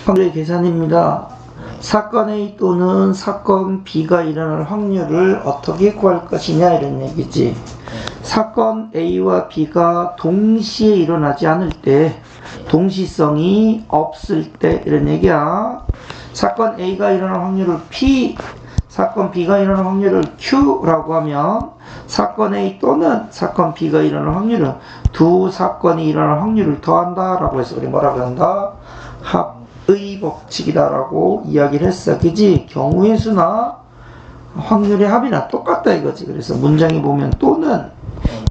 확률의 계산입니다. 사건 A 또는 사건 B가 일어날 확률을 어떻게 구할 것이냐 이런 얘기지. 사건 A와 B가 동시에 일어나지 않을 때, 동시성이 없을 때 이런 얘기야. 사건 A가 일어날 확률을 P, 사건 B가 일어날 확률을 Q라고 하면 사건 A 또는 사건 B가 일어날 확률은 두 사건이 일어날 확률을 더한다 라고 해서 우리 뭐라고 한다? 합의 법칙이다 라고 이야기를 했어. 그지? 경우의 수나 확률의 합이나 똑같다 이거지. 그래서 문장에 보면 또는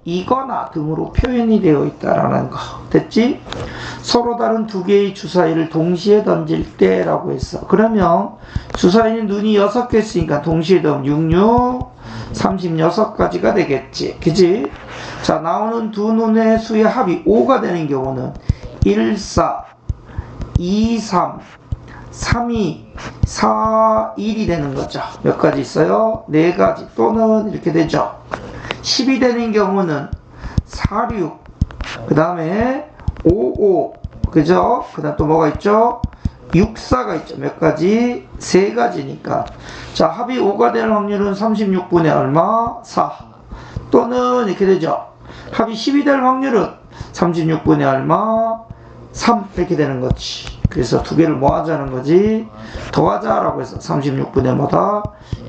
이거나 등으로 표현이 되어 있다라는 거. 됐지? 서로 다른 두 개의 주사위를 동시에 던질 때 라고 했어. 그러면 주사위는 눈이 6개 있으니까 동시에 던면 66, 36가지가 되겠지. 그지? 자, 나오는 두 눈의 수의 합이 5가 되는 경우는 1, 4, 2, 3, 3, 2, 4, 1이 되는 거죠. 몇 가지 있어요? 4가지 또는 이렇게 되죠. 10이 되는 경우는 4, 6, 그 다음에 5, 5, 그죠? 그 다음 또 뭐가 있죠? 6, 4가 있죠. 몇 가지? 3가지니까. 자, 합이 5가 되는 확률은 36분의 얼마? 4. 또는 이렇게 되죠. 합이 10이 될 확률은 36분의 얼마? 3. 이렇게 되는 거지. 그래서 두 개를 뭐 하자는 거지? 더하자라고 해서 36분의 뭐다?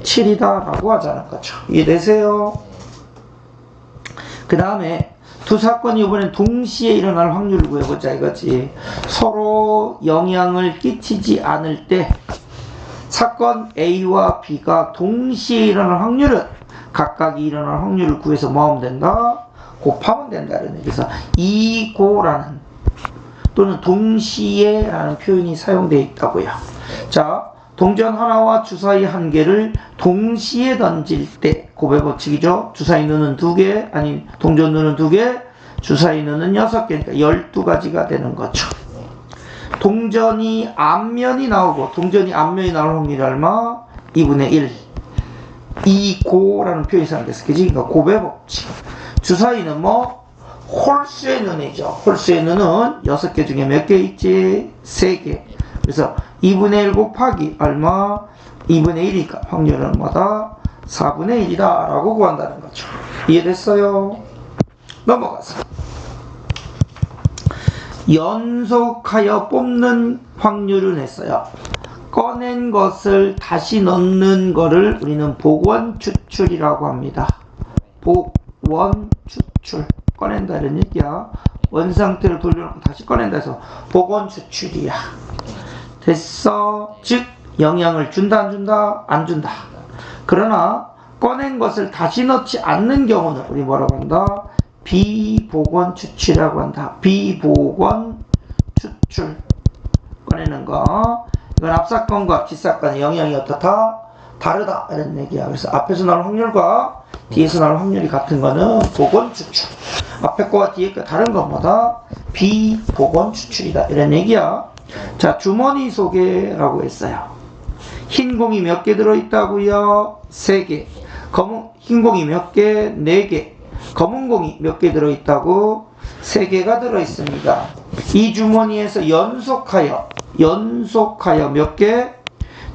7이다 라고 하자는 거죠. 이해되세요? 그 다음에 두 사건이 이번엔 동시에 일어날 확률을 구해보자 이거지. 서로 영향을 끼치지 않을 때 사건 A와 B가 동시에 일어날 확률은 각각이 일어날 확률을 구해서 뭐 하면 된다? 곱하면 된다. 그래서 이고라는 또는 동시에 라는 표현이 사용되어 있다고요. 자, 동전 하나와 주사위 1개를 동시에 던질 때 곱의 법칙이죠. 주사위 눈은 2개, 아니 동전 눈은 2개, 주사위 눈은 6개니까 12가지가 되는 거죠. 동전이 앞면이 나오고 동전이 앞면이 나올 확률이 얼마? 2분의 1. 이고라는 표현이 사용됐어. 그지? 그러니까 곱의 법칙. 주사위는 뭐? 홀수의 눈이죠. 홀수의 눈은 6개 중에 몇 개 있지? 3개. 그래서 2분의 1 곱하기 얼마? 2분의 1이니까 확률은 뭐다? 4분의 1이다 라고 구한다는 거죠. 이해됐어요? 넘어가서 연속하여 뽑는 확률은 했어요. 꺼낸 것을 다시 넣는 거를 우리는 복원 추출이라고 합니다. 복원 추출. 꺼낸다 이런 얘기야. 원상태를 돌려놓고 다시 꺼낸다 해서 복원 추출이야. 됐어? 즉 영향을 준다 안 준다? 안 준다. 그러나 꺼낸 것을 다시 넣지 않는 경우는 우리 뭐라고 한다? 비복원 추출이라고 한다. 비복원 추출. 꺼내는 거. 이건 앞사건과 뒷사건의 영향이 어떻다? 다르다 이런 얘기야. 그래서 앞에서 나올 확률과 뒤에서 나올 확률이 같은 거는 복원 추출. 앞에 거와 뒤에 거 다른 건 뭐다? 비복원 추출이다 이런 얘기야. 자, 주머니 소개라고 했어요. 흰 공이 몇 개 들어있다고요? 3개. 흰 공이 몇 개? 4개. 검은 공이 몇 개 들어있다고? 3개가 들어있습니다. 이 주머니에서 연속하여 몇 개?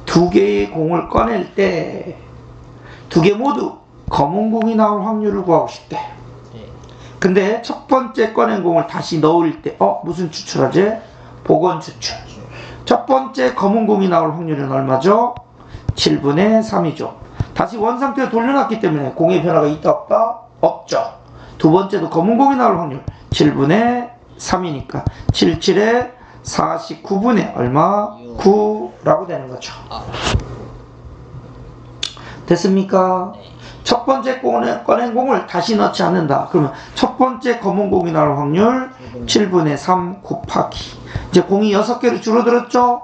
2개의 공을 꺼낼 때 2개 모두 검은 공이 나올 확률을 구하고 싶대. 근데 첫 번째 꺼낸 공을 다시 넣을 때 무슨 추출하지? 복원 추출. 첫 번째 검은 공이 나올 확률은 얼마죠? 7분의 3이죠. 다시 원상태로 돌려놨기 때문에 공의 변화가 있다 없다? 없죠. 두 번째도 검은 공이 나올 확률 7분의 3이니까 77에 49분의 얼마? 9라고 되는 거죠. 됐습니까? 첫 번째 꺼낸 공을 다시 넣지 않는다. 그러면 첫 번째 검은 공이 나올 확률 7분의 3 곱하기. 이제 공이 6개로 줄어들었죠?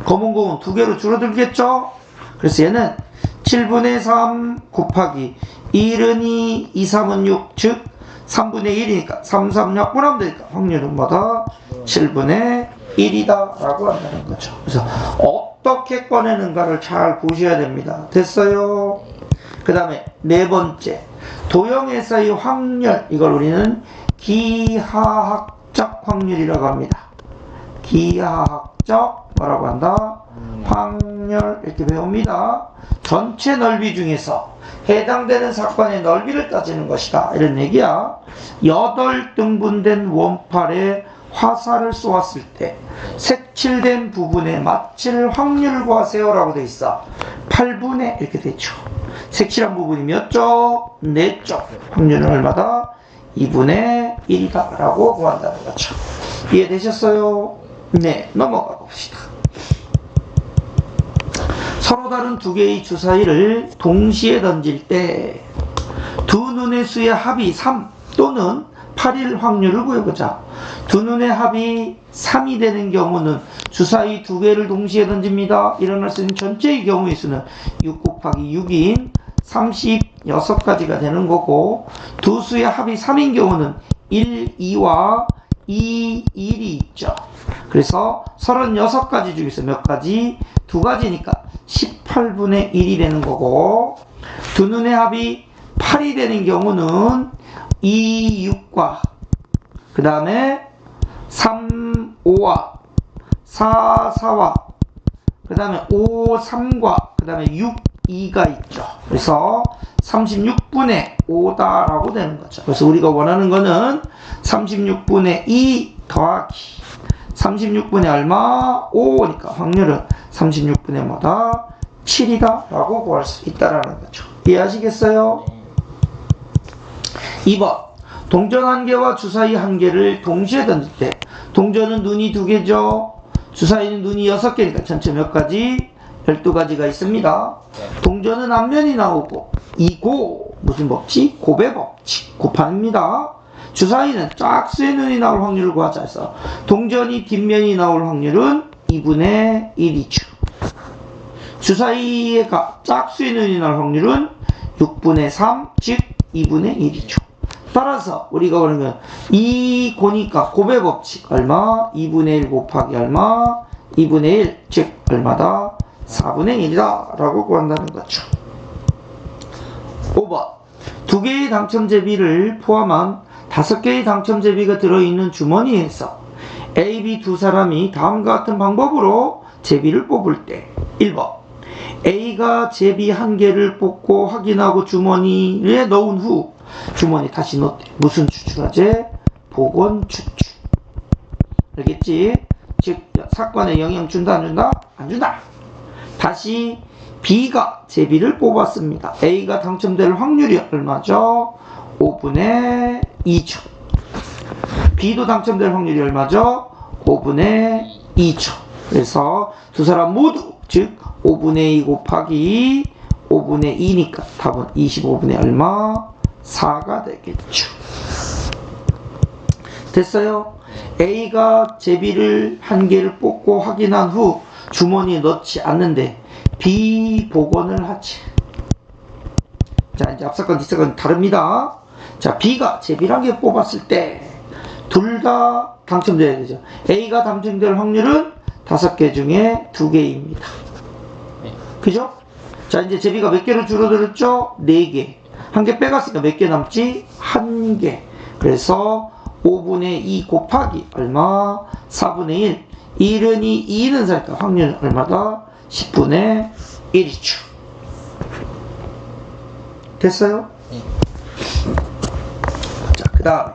검은 공은 2개로 줄어들겠죠? 그래서 얘는 7분의 3 곱하기 1은 2, 2, 3은 6, 즉 3분의 1이니까 3, 3 약분하면 되니까 확률은 뭐다? 7분의 1이다 라고 한다는 거죠. 그래서 어떻게 꺼내는가를 잘 보셔야 됩니다. 됐어요? 그 다음에 네 번째, 도형에서의 확률, 이걸 우리는 기하학적 확률이라고 합니다. 기하학적 뭐라고 한다? 확률 이렇게 배웁니다. 전체 넓이 중에서 해당되는 사건의 넓이를 따지는 것이다 이런 얘기야. 8등분된 원팔에 화살을 쏘았을 때 색칠된 부분에 맞힐 확률을 구하세요 라고 돼 있어. 8분의 이렇게 되죠. 색칠한 부분이 몇 쪽? 4쪽. 확률은 얼마다? 2분의 1이다 라고 구한다는 거죠. 이해되셨어요? 네, 넘어가 봅시다. 서로 다른 두 개의 주사위를 동시에 던질 때 두 눈의 수의 합이 3 또는 8일 확률을 구해보자. 두 눈의 합이 3이 되는 경우는 주사위 두 개를 동시에 던집니다. 일어날 수 있는 전체의 경우의 수는 6 곱하기 6인 36가지가 되는 거고, 두 수의 합이 3인 경우는 1, 2와 2, 1이 있죠. 그래서 36가지 중에서 몇 가지? 2가지니까 18분의 1이 되는 거고, 두 눈의 합이 8이 되는 경우는 2, 6과 그 다음에 3, 5와 4, 4와 그 다음에 5, 3과 그 다음에 6, 2가 있죠. 그래서 36분의 5다라고 되는 거죠. 그래서 우리가 원하는 거는 36분의 2 더하기 36분의 얼마? 5니까 확률은 36분의 뭐다? 7이다 라고 구할 수 있다라는 거죠. 이해하시겠어요? 2번 동전 한 개와 주사위 한 개를 동시에 던질 때, 동전은 눈이 2개죠. 주사위는 눈이 6개니까 전체 몇 가지? 12가지가 있습니다. 동전은 앞면이 나오고 이고 무슨 법칙? 곱의 법칙. 곱합니다. 주사위는 짝수의 눈이 나올 확률을 구하자 해서 동전이 뒷면이 나올 확률은 2분의 1이죠. 주사위가 짝수의 눈이 나올 확률은 6분의 3, 즉 2분의 1이죠. 따라서 우리가 원하는 건 이 고니까 곱의 법칙 얼마? 2분의 1 곱하기 얼마? 2분의 1, 즉 얼마다? 4분의 1이다 라고 구한다는 거죠. 5번 두 개의 당첨제비를 포함한 5개의 당첨제비가 들어있는 주머니에서 A, B 두 사람이 다음과 같은 방법으로 제비를 뽑을 때 1번 A가 제비 한 개를 뽑고 확인하고 주머니에 넣은 후 주머니 다시 넣대. 무슨 추출하지? 복원 추출. 알겠지? 즉 사건에 영향 준다 안 준다? 안 준다. 다시 B가 제비를 뽑았습니다. A가 당첨될 확률이 얼마죠? 5분의 2죠. B도 당첨될 확률이 얼마죠? 5분의 2죠. 그래서 두 사람 모두 즉 5분의 2 곱하기 5분의 2니까 답은 25분의 얼마? 4가 되겠죠. 됐어요? A가 제비를 한 개를 뽑고 확인한 후 주머니에 넣지 않는데 B 복원을 하지. 자, 이제 앞사건 뒷사건 다릅니다. 자, B가 제비를 한 개 뽑았을 때 둘 다 당첨돼야 되죠. A가 당첨될 확률은 5개 중에 2개입니다. 그죠? 자, 이제 제비가 몇 개로 줄어들었죠? 4개. 한 개 빼갔으니까 몇 개 남지? 1개. 그래서 5분의 2 곱하기 얼마? 4분의 1. 1은 2는 살까? 확률은 얼마다? 10분의 1이죠. 됐어요? 자, 그 다음에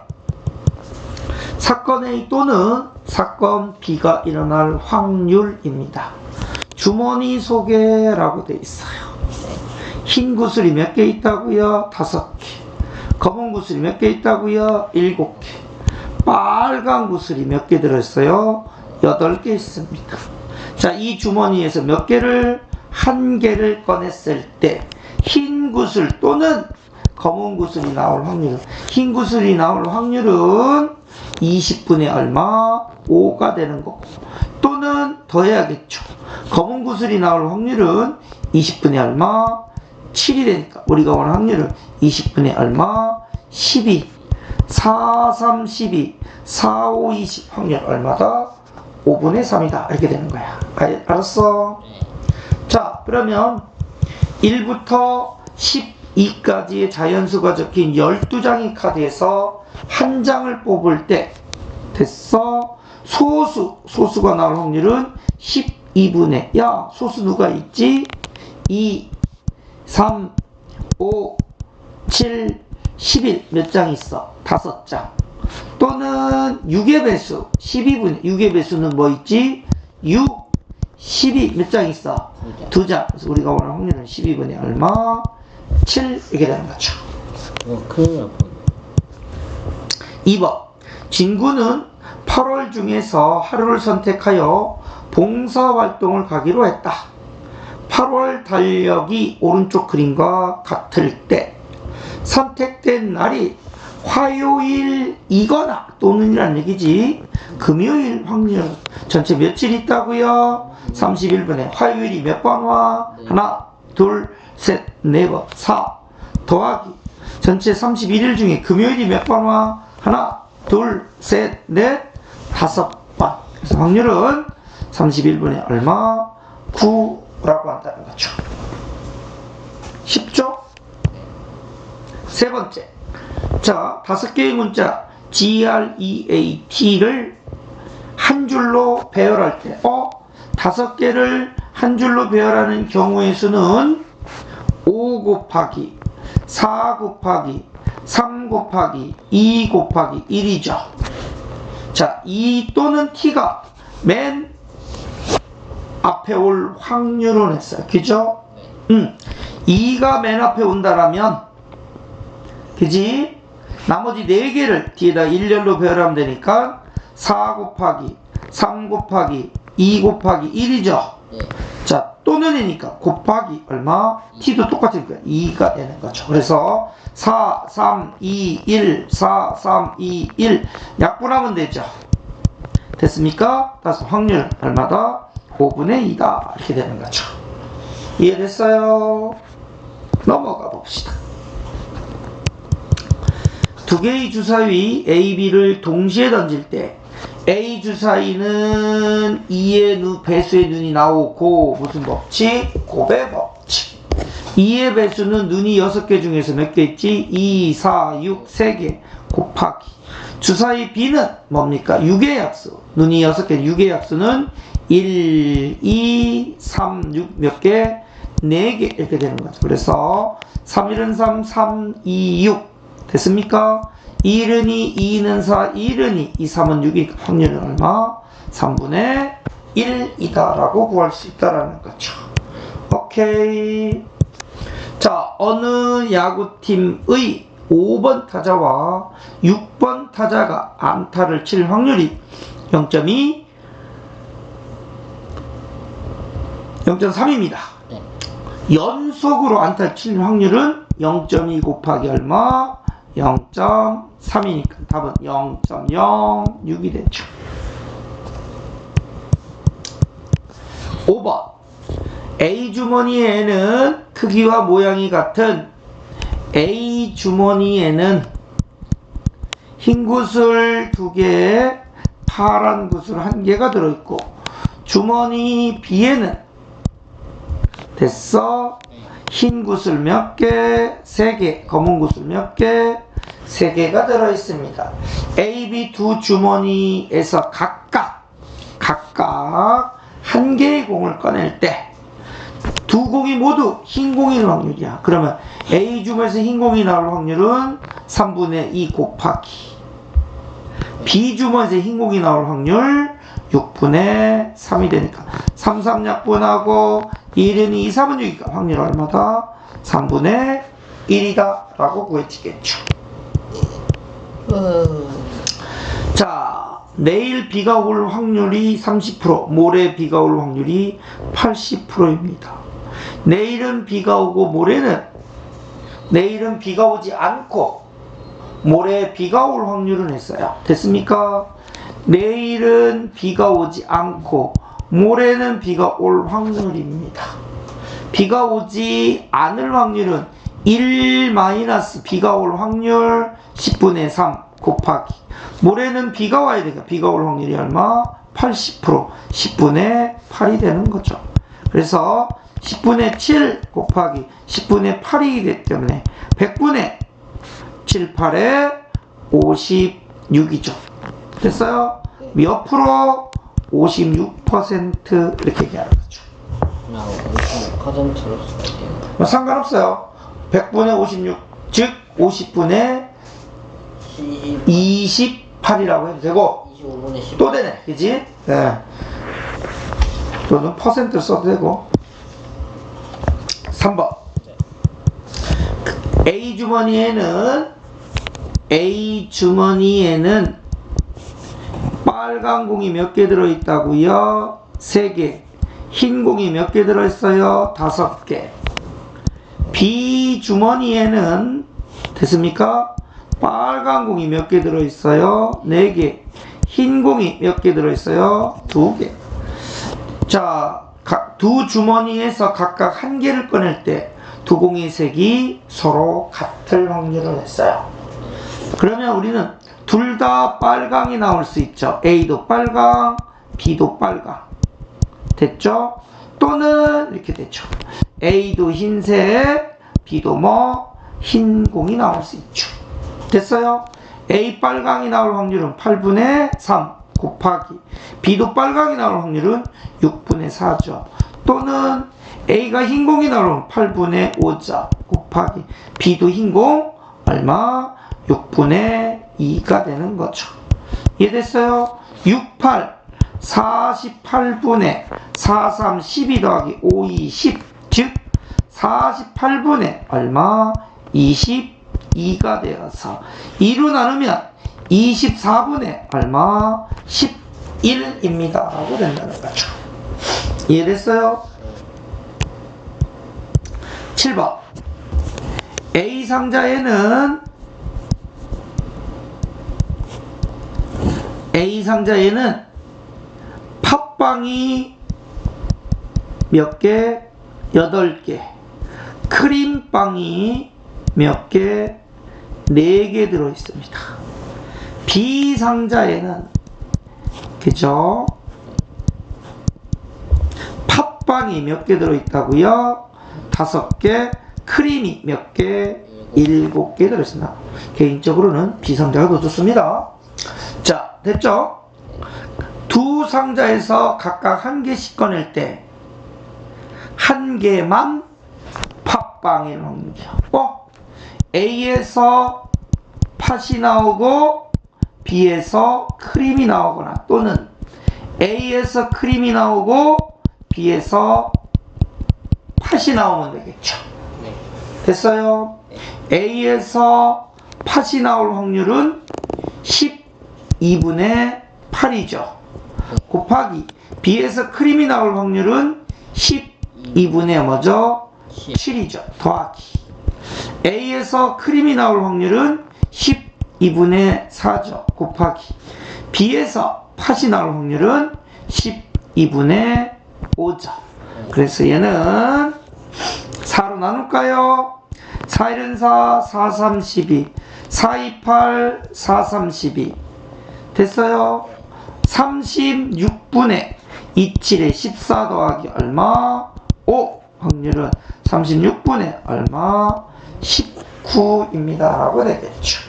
사건 A 또는 사건 B가 일어날 확률입니다. 주머니 소개라고 되어 있어요. 흰 구슬이 몇 개 있다고요? 5개. 검은 구슬이 몇 개 있다고요? 7개. 빨간 구슬이 몇 개 들어있어요? 8개 있습니다. 자, 이 주머니에서 몇 개를? 1개를 꺼냈을 때 흰 구슬 또는 검은 구슬이 나올 확률은, 흰 구슬이 나올 확률은 20분의 얼마? 5가 되는 거고, 또는 더 해야겠죠. 검은 구슬이 나올 확률은 20분의 얼마? 7이 되니까 우리가 원하는 확률은 20분의 얼마? 12. 4, 3, 12. 4, 5, 20. 확률 얼마다? 5분의 3이다. 이렇게 되는 거야. 알았어? 자, 그러면 1부터 12까지의 자연수가 적힌 12장의 카드에서 한 장을 뽑을 때 됐어? 소수가 나올 확률은 10 2분의, 야, 소수 누가 있지? 2, 3, 5, 7, 11. 몇 장 있어? 5장. 또는 6의 배수, 12분의, 6의 배수는 뭐 있지? 6, 12. 몇 장 있어? 2장. 그래서 우리가 원하는 확률은 12분의 얼마? 7. 이렇게 되는 거죠. 큰일 날 뻔. 2번. 진구는 8월 중에서 하루를 선택하여 봉사활동을 가기로 했다. 8월 달력이 오른쪽 그림과 같을 때 선택된 날이 화요일이거나 또는이란 얘기지. 금요일 확률 전체 며칠 있다고요? 31분에 화요일이 몇 번 와? 하나, 둘, 셋, 네 번, 4 더하기 전체 31일 중에 금요일이 몇 번 와? 하나, 둘, 셋, 넷, 5번. 그래서 확률은 31분의 얼마? 9라고 한다는 거죠. 쉽죠? 세 번째. 자, 5개의 문자 GREAT를 한 줄로 배열할 때 5개를 한 줄로 배열하는 경우의 수는 5 곱하기 4 곱하기 3 곱하기 2 곱하기 1이죠. 자, 2 또는 t가 맨 앞에 올 확률은 했어요. 그죠? 2가 맨 앞에 온다라면, 그지? 나머지 4개를 뒤에다 일렬로 배열하면 되니까 4 곱하기 3 곱하기 2 곱하기 1이죠. 자, 또는이니까 곱하기 얼마? t도 똑같으니까 2가 되는 거죠. 그래서 4, 3, 2, 1, 4, 3, 2, 1 약분하면 되죠. 됐습니까? 따라서 확률 얼마다? 5분의 2다. 이렇게 되는 거죠. 이해됐어요? 넘어가 봅시다. 두 개의 주사위 A, B를 동시에 던질 때 A 주사위는 2의 배수의 눈이 나오고 무슨 법칙? 곱의 법칙. 2의 배수는 눈이 6개 중에서 몇 개 있지? 2, 4, 6, 3개 곱하기. 주사위 B는 뭡니까? 6의 약수. 눈이 6개, 6의 약수는 1, 2, 3, 6 몇 개? 4개 이렇게 되는 거죠. 그래서 3, 1은 3, 3, 2, 6 됐습니까? 1은 2, 2는 4, 1은 2, 2, 3은 6이니까 확률은 얼마? 3분의 1이다 라고 구할 수 있다라는 거죠. 오케이. 자, 어느 야구팀의 5번 타자와 6번 타자가 안타를 칠 확률이 0.2, 0.3입니다. 연속으로 안타를 칠 확률은 0.2 곱하기 얼마? 0.3이니까 답은 0.06이 되죠. 5번. A 주머니에는 크기와 모양이 같은 A 주머니에는 흰 구슬 2개에 파란 구슬 1개가 들어있고, 주머니 B에는 됐어? 흰 구슬 몇 개? 3개. 검은 구슬 몇 개? 3개가 들어있습니다. A, B 두 주머니에서 각각 1개의 공을 꺼낼 때 두 공이 모두 흰 공일 확률이야. 그러면 A 주머니에서 흰 공이 나올 확률은 3분의 2 곱하기 B 주머니에서 흰 공이 나올 확률 6분의 3이 되니까 3, 3 약분하고 1은 2, 3은 6이니까 확률 얼마다? 3분의 1이다 라고 구해지겠죠. 자, 내일 비가 올 확률이 30%, 모레 비가 올 확률이 80%입니다. 내일은 비가 오고 내일은 비가 오지 않고 모레 비가 올 확률은 했어요. 됐습니까? 내일은 비가 오지 않고 모레는 비가 올 확률입니다. 비가 오지 않을 확률은 1 마이너스 비가 올 확률 10분의 3 곱하기 모레는 비가 와야 되니까 비가 올 확률이 얼마? 80% 10분의 8이 되는 거죠. 그래서 10분의 7 곱하기 10분의 8이기 때문에 100분의 7, 8에 56이죠. 됐어요? 몇 프로? 56% 이렇게 얘기하는 거죠. 그냥 56%로 써야 돼요. 뭐 상관없어요. 100분의 56, 즉 50분의 28이라고 해도 되고 25분의 10. 또 되네, 그지? 네. 또는 퍼센트를 써도 되고. 3번. A 주머니에는 빨간 공이 몇 개 들어있다고요? 3개. 흰 공이 몇 개 들어있어요? 5개. B 주머니에는 됐습니까? 빨간 공이 몇 개 들어있어요? 4개. 흰 공이 몇 개 들어있어요? 2개. 자, 두 주머니에서 각각 한 개를 꺼낼 때 두 공의 색이 서로 같을 확률을 했어요. 그러면 우리는 둘 다 빨강이 나올 수 있죠. A도 빨강, B도 빨강. 됐죠? 또는 이렇게 됐죠. A도 흰색, B도 흰 공이 나올 수 있죠. 됐어요? A 빨강이 나올 확률은 8분의 3 곱하기 B도 빨강이 나올 확률은 6분의 4죠. 또는 A가 흰공이 나오면 8분의 5자 곱하기 B도 흰공 얼마? 6분의 2가 되는 거죠. 이해됐어요? 68 48분의 43 12 더하기 5 2 10 즉 48분의 얼마? 22가 되어서 2로 나누면 24분의 얼마? 11입니다 라고 된다는 거죠. 이해됐어요? 7번 A 상자에는 팥빵이 몇 개? 8개. 크림빵이 몇 개? 4개 들어있습니다. B 상자에는 그죠? 팥빵이 몇 개 들어있다고요? 5개, 크림이 몇 개? 7개 들어있습니다. 개인적으로는 B 상자가 더 좋습니다. 자, 됐죠? 두 상자에서 각각 한 개씩 꺼낼 때 한 개만 팥빵의 확률이요. A에서 팥이 나오고 B에서 크림이 나오거나 또는 A에서 크림이 나오고 B에서 팥이 나오면 되겠죠. 됐어요? A에서 팥이 나올 확률은 12분의 8이죠. 곱하기 B에서 크림이 나올 확률은 12분의 뭐죠? 7이죠. 더하기 A에서 크림이 나올 확률은 12분의 4죠. 곱하기 B에서 팥이 나올 확률은 12분의 5죠. 그래서 얘는 4로 나눌까요? 4, 1은 4, 4, 3, 12 4, 2, 8, 4, 3, 12 됐어요? 36분의 27에 14 더하기 얼마? 5 확률은 36분의 얼마? 19입니다 라고 되겠죠.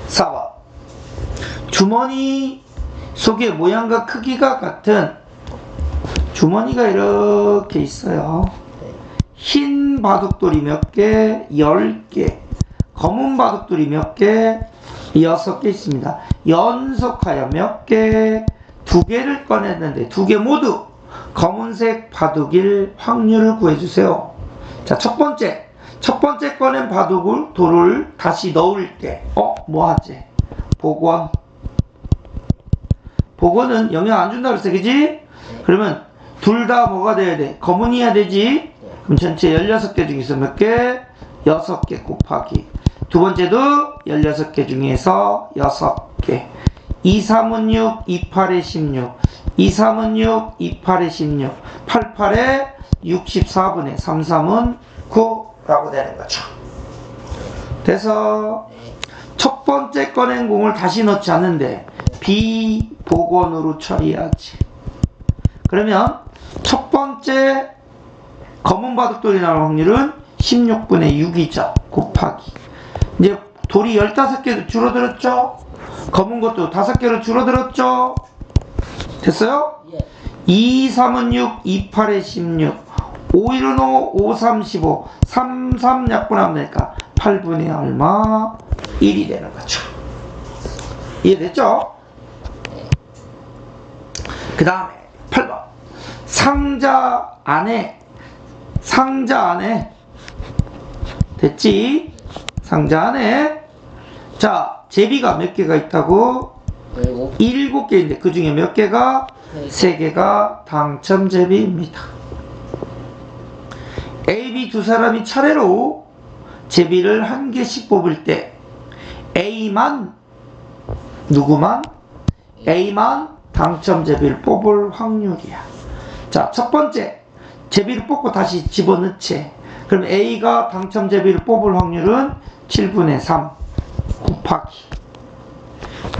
4번 주머니 속의 모양과 크기가 같은 주머니가 이렇게 있어요. 흰 바둑돌이 몇 개? 10개. 검은 바둑돌이 몇 개? 6개 있습니다. 연속하여 몇 개? 2개를 꺼냈는데 2개 모두 검은색 바둑일 확률을 구해주세요. 자, 첫 번째 꺼낸 바둑돌을 다시 넣을 때 뭐 하지? 복원은 영향 안 준다 그랬어, 그지? 그러면 둘 다 뭐가 돼야 돼? 검은이어야 되지? 그럼 전체 16개 중에서 몇 개? 6개 곱하기 두 번째도 16개 중에서 6개 2, 3은 6, 2, 8에 16 2, 3은 6, 2, 8에 16 8, 8에 64분의 3, 3은 9라고 되는 거죠. 그래서 첫 번째 꺼낸 공을 다시 넣지 않는데 비복원으로 처리해야지. 그러면 첫 번째 검은 바둑돌이 나올 확률은 16분의 6이죠. 곱하기 이제 돌이 15개로 줄어들었죠? 검은 것도 5개로 줄어들었죠? 됐어요? 예. 2, 3은 6, 2, 8에 16, 5, 1은 5, 5, 3, 15, 3, 3 약분하면 되니까 8분의 얼마? 1이 되는 거죠. 이해됐죠? 그 다음에 8번. 상자 안에 됐지? 상자 안에 자, 제비가 몇 개가 있다고? 7개인데 그 중에 몇 개가? 3개가 당첨 제비입니다. A, B 두 사람이 차례로 제비를 1개씩 뽑을 때 A만 누구만? A만 당첨 제비를 뽑을 확률이야. 자, 첫 번째 제비를 뽑고 다시 집어넣지. 그럼 A가 당첨 제비를 뽑을 확률은 7분의 3 곱하기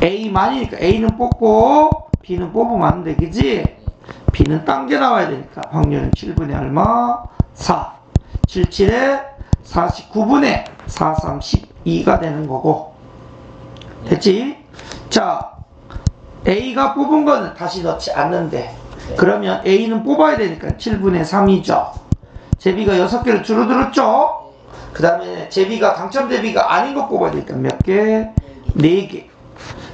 A만이니까 A는 뽑고 B는 뽑으면 안 돼, 그지? B는 당겨 나와야 되니까 확률은 7분의 얼마? 4 77에 49분의 4, 3, 12가 되는 거고. 됐지? 자, A가 뽑은 거는 다시 넣지 않는데 그러면 A는 뽑아야 되니까 7분의 3이죠. 제비가 6개를 줄어들었죠? 그 다음에 제비가 당첨 제비가 아닌 거 뽑아야 되니까 몇 개? 4개.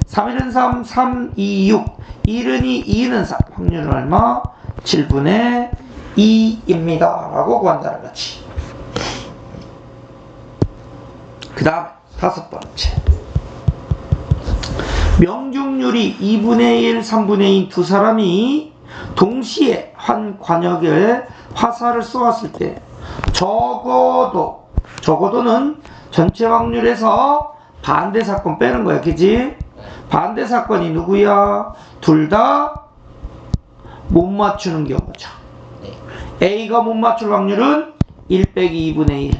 3, 1은 3, 3, 2, 6, 1은 2, 2는 3. 확률은 얼마? 7분의 2입니다. 라고 구한다는 거지. 그 다음에 5번째. 명중률이 2분의 1, 3분의 2 두 사람이 동시에 한 관역에 화살을 쏘았을 때 적어도는 전체 확률에서 반대 사건 빼는 거야, 그지? 반대 사건이 누구야? 둘 다 못 맞추는 경우죠. A가 못 맞출 확률은 1 빼기 2분의 1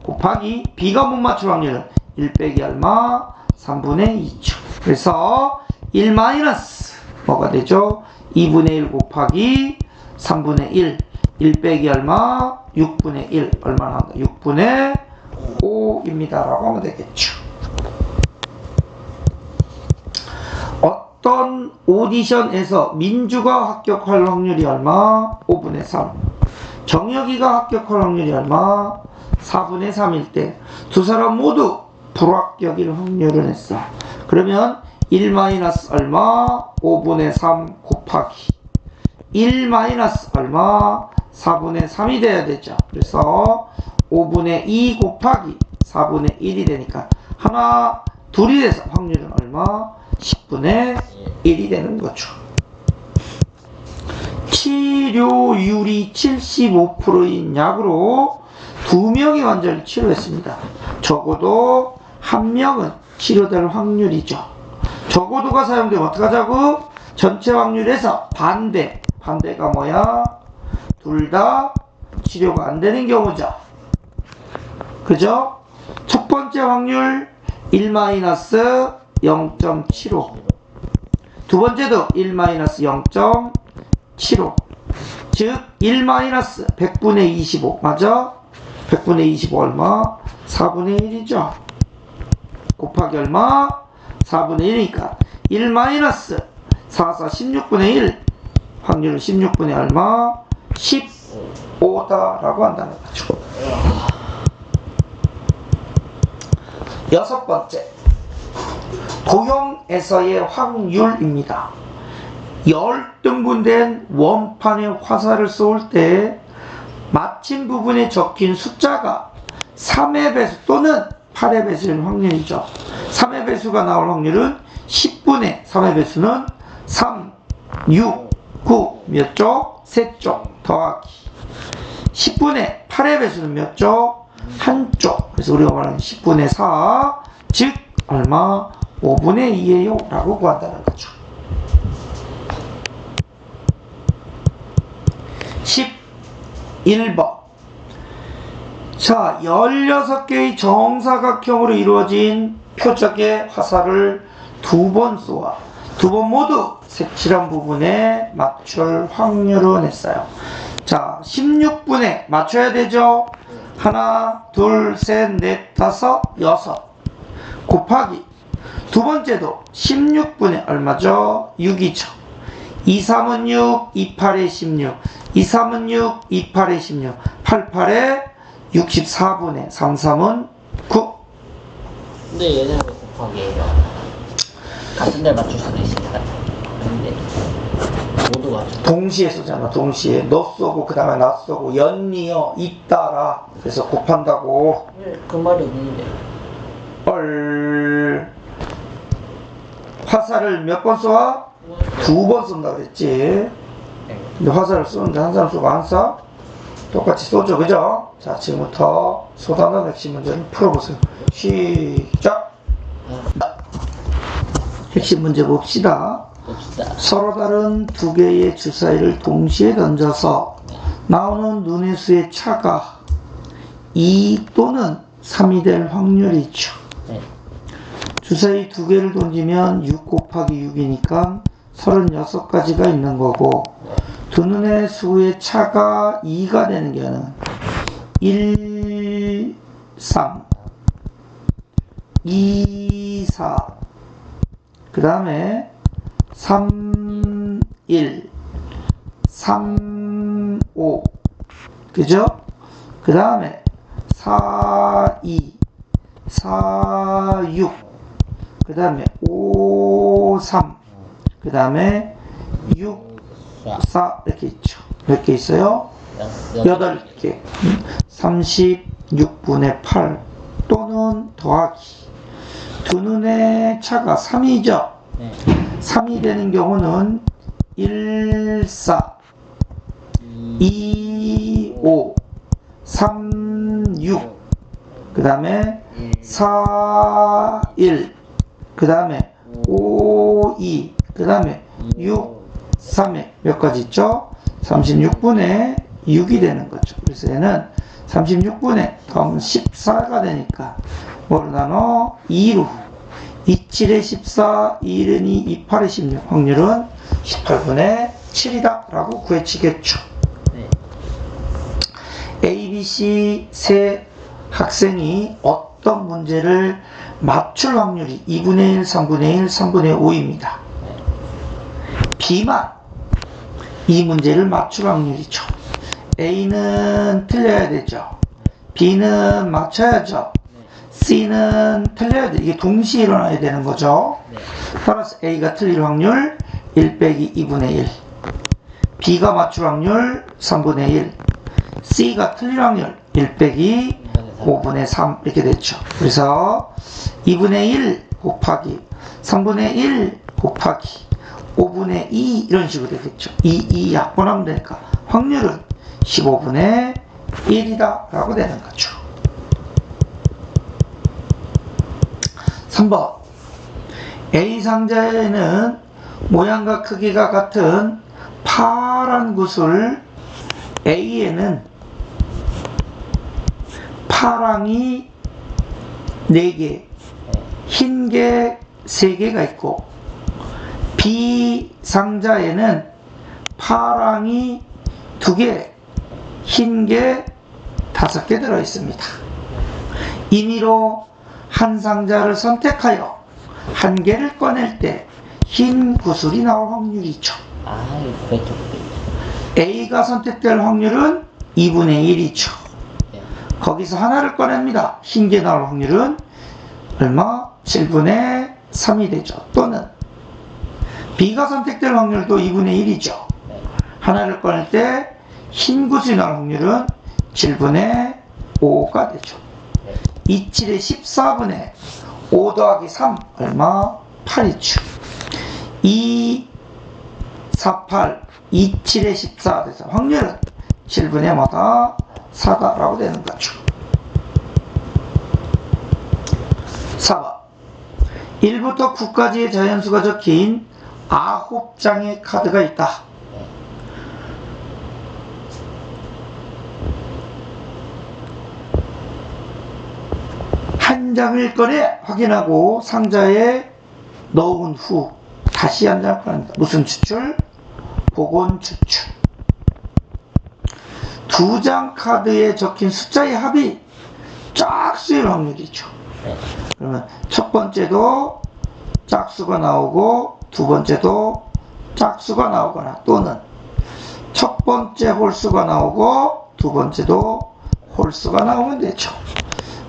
곱하기 B가 못 맞출 확률은 1 빼기 얼마? 3분의 2죠. 그래서 1 마이너스 뭐가 되죠? 2분의 1 곱하기 3분의 1 1 빼기 얼마? 6분의 1 얼마나 한다? 6분의 5입니다 라고 하면 되겠죠. 어떤 오디션에서 민주가 합격할 확률이 얼마? 5분의 3 정혁이가 합격할 확률이 얼마? 4분의 3일 때 두 사람 모두 불합격일 확률을 했어. 그러면 1 마이너스 얼마? 5분의 3 곱하기 1 마이너스 얼마? 4분의 3이 돼야 되죠. 그래서 5분의 2 곱하기 4분의 1이 되니까 하나, 둘이 돼서 확률은 얼마? 10분의 1이 되는 거죠. 치료율이 75%인 약으로 2명이 환자를 치료했습니다. 적어도 1명은 치료될 확률이죠. 적어도가 사용되면 어떡하자고? 전체 확률에서 반대가 뭐야? 둘 다 치료가 안 되는 경우죠. 그죠? 첫 번째 확률 1-0.75 두 번째도 1-0.75 즉 1-100분의 25 맞아? 100분의 25 얼마? 4분의 1이죠. 곱하기 얼마? 4분의 1이니까 1-4, 4, 16분의 1 확률은 16분의 얼마? 15다라고 한다는 거죠. 6번째 도형에서의 확률입니다. 10등분 된 원판에 화살을 쏠 때 마침 부분에 적힌 숫자가 3의 배수 또는 8의 배수인 확률이죠. 3의 배수가 나올 확률은 10분의 3의 배수는 3, 6, 9 몇 쪽? 3쪽 더하기 10분의 8의 배수는 몇 쪽? 1쪽. 그래서 우리가 말하는 10분의 4 즉 얼마? 5분의 2예요 라고 구한다는 거죠. 11번 자, 16개의 정사각형으로 이루어진 표적의 화살을 2번 쏘아 2번 모두 색칠한 부분에 맞출 확률을 냈어요. 자, 16분에 맞춰야 되죠? 하나, 둘, 셋, 넷, 다섯, 여섯 곱하기 두 번째도 16분의 얼마죠? 6이죠. 2, 3은 6, 2, 8에 16, 2, 3은 6, 2, 8에 16, 8, 8에 64분의 3, 3은 9. 근데 얘네는 왜 곱하기예요? 같은 데 맞출 수도 있습니다. 근데 모두 맞춰. 동시에 쏘잖아. 동시에 너 쏘고 그 다음에 나 쏘고 연이어 잇따라 그래서 곱한다고. 그 말이 없는데. 화살을 몇 번 쏘아? 2번 쏜다 그랬지. 근데 화살을 쏘는데 한 사람 쏘고 안 쏴? 똑같이 쏘죠, 그죠? 자, 지금부터 소단원 핵심 문제를 풀어보세요. 시작! 핵심 문제 봅시다. 서로 다른 두 개의 주사위를 동시에 던져서 나오는 눈의 수의 차가 2 또는 3이 될 확률이 있죠. 주사위 두 개를 던지면 6 곱하기 6이니까 36가지가 있는 거고, 두 눈의 수의 차가 2가 되는 경우는 1, 3, 2, 4, 그 다음에 3, 1, 3, 5, 그죠? 그 다음에 4, 2, 4, 6, 그 다음에 5, 3, 그 다음에 6, 4 이렇게 있죠. 몇 개 있어요? 8개. 36분의 8 또는 더하기 두 눈의 차가 3이죠. 3이 되는 경우는 1, 4, 2, 5, 3, 6, 그 다음에 4, 1, 그 다음에 5, 2, 그 다음에 6, 3에 몇 가지 있죠? 36분의 6이 되는 거죠. 그래서 얘는 36분의 더하면 14가 되니까 뭐로 나눠? 2로 2, 7에 14, 2, 1은 2, 2, 8에 16 확률은 18분의 7이다 라고 구해치겠죠. A, B, C 세 학생이 어떤 문제를 맞출 확률이 2분의 1, 3분의 1, 3분의 5입니다. B만 이 문제를 맞출 확률이죠. A는 틀려야 되죠. B는 맞춰야죠. C는 틀려야 돼. 이게 동시에 일어나야 되는 거죠. 따라서 A가 틀릴 확률 1 빼기 2분의 1, B가 맞출 확률 3분의 1, C가 틀릴 확률 1 빼기 5분의 3 이렇게 됐죠. 그래서 2분의 1 곱하기 3분의 1 곱하기 5분의 2 이런 식으로 되겠죠. 2 약분하면 되니까 확률은 15분의 1이다 라고 되는 거죠. 3번 A 상자에는 모양과 크기가 같은 파란 구슬 A에는 파랑이 4개, 흰게 3개가 있고 B 상자에는 파랑이 2개, 흰게 5개 들어 있습니다. 임의로 한 상자를 선택하여 한 개를 꺼낼 때 흰 구슬이 나올 확률이 있죠. A가 선택될 확률은 2분의 1이죠. 거기서 하나를 꺼냅니다. 흰 게 나올 확률은 얼마? 7분의 3이 되죠. 또는 B가 선택될 확률도 2분의 1이죠. 하나를 꺼낼 때 흰 구슬이 나올 확률은 7분의 5가 되죠. 2, 7에 14분의 5 더하기 3 얼마? 8이죠. 2, 4, 8, 2, 7에 14 돼서 확률은 7분의 뭐다? 4다 라고 되는 거죠. 4번 1부터 9까지의 자연수가 적힌 9장의 카드가 있다. 한 장을 꺼내 확인하고 상자에 넣은 후 다시 한 장을 꺼낸다. 무슨 추출? 복원 추출. 두 장 카드에 적힌 숫자의 합이 짝수일 확률이죠. 네. 그러면 첫 번째도 짝수가 나오고 두 번째도 짝수가 나오거나 또는 첫 번째 홀수가 나오고 두 번째도 홀수가 나오면 되죠.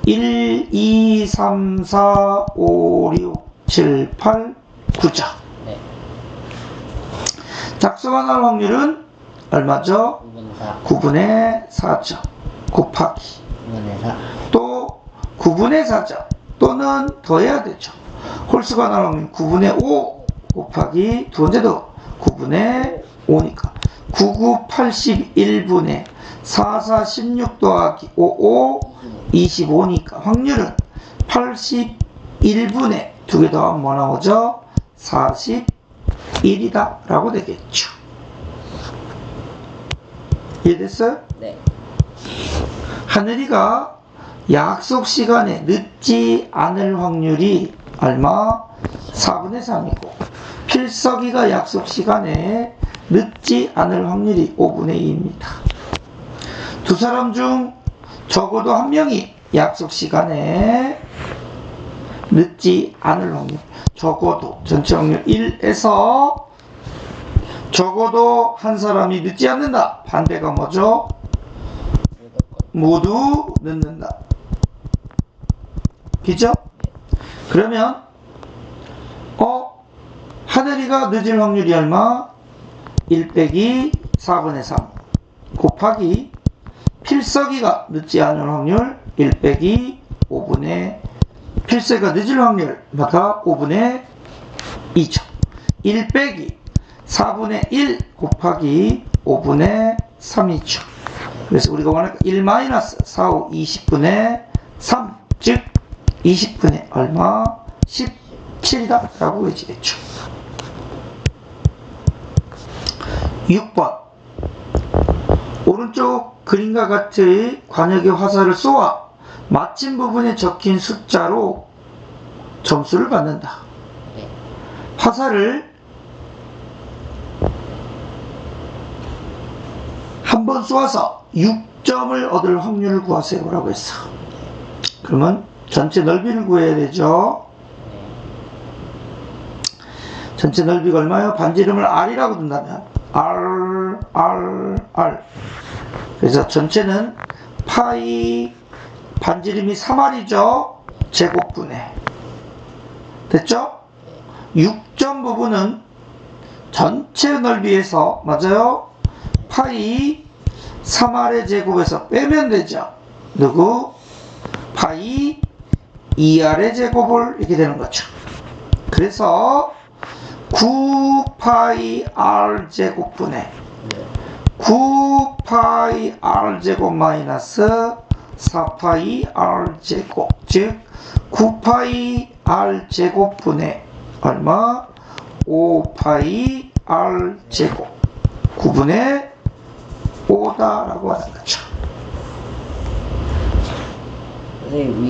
1, 2, 3, 4, 5, 6, 7, 8, 9죠. 네. 짝수가 나올 확률은 얼마죠? 9분의 4. 9분의 4죠. 곱하기 9분의 4. 또 9분의 4죠. 또는 더해야 되죠. 홀수가 나올 확률 9분의 5 곱하기 두 번째도 9분의 5니까 99, 81분의 44, 16 더하기 55, 25니까 확률은 81분의 두 개 더하면 뭐 나오죠? 41이다 라고 되겠죠. 이해됐어요? 네. 하늘이가 약속 시간에 늦지 않을 확률이 얼마? 4분의 3이고 필석이가 약속 시간에 늦지 않을 확률이 5분의 2입니다. 두 사람 중 적어도 한 명이 약속 시간에 늦지 않을 확률, 적어도 전체 확률 1에서 적어도 한 사람이 늦지 않는다. 반대가 뭐죠? 모두 늦는다. 그죠? 그러면 하늘이가 늦을 확률이 얼마? 1 빼기 4분의 3 곱하기 필석이가 늦지 않을 확률 1 빼기 5분의 필석이가 늦을 확률마다 5분의 2죠. 1 빼기 4분의 1 곱하기 5분의 3이죠. 그래서 우리가 원하니까 1 마이너스 4, 5, 20분의 3, 즉 20분의 얼마? 17이다 라고 외치겠죠. 6번 오른쪽 그림과 같이 관역의 화살을 쏘아 마침 부분에 적힌 숫자로 점수를 받는다. 네. 화살을 한 번 쏘아서 6점을 얻을 확률을 구하세요 라고 했어. 그러면 전체 넓이를 구해야 되죠. 전체 넓이가 얼마요? 반지름을 R이라고 둔다면 R. 그래서 전체는 파이 반지름이 3R이죠. 제곱분의 됐죠? 6점 부분은 전체 넓이에서 맞아요? 파이 3R의 제곱에서 빼면 되죠. 누구? 파이 2R의 제곱을 이렇게 되는 거죠. 그래서 9파이 R 제곱분의 9파이 R 제곱 마이너스 4파이 R 제곱 즉 9파이 R 제곱분의 얼마? 5파이 R 제곱 9분의 5다라고 하는 거죠. 선생님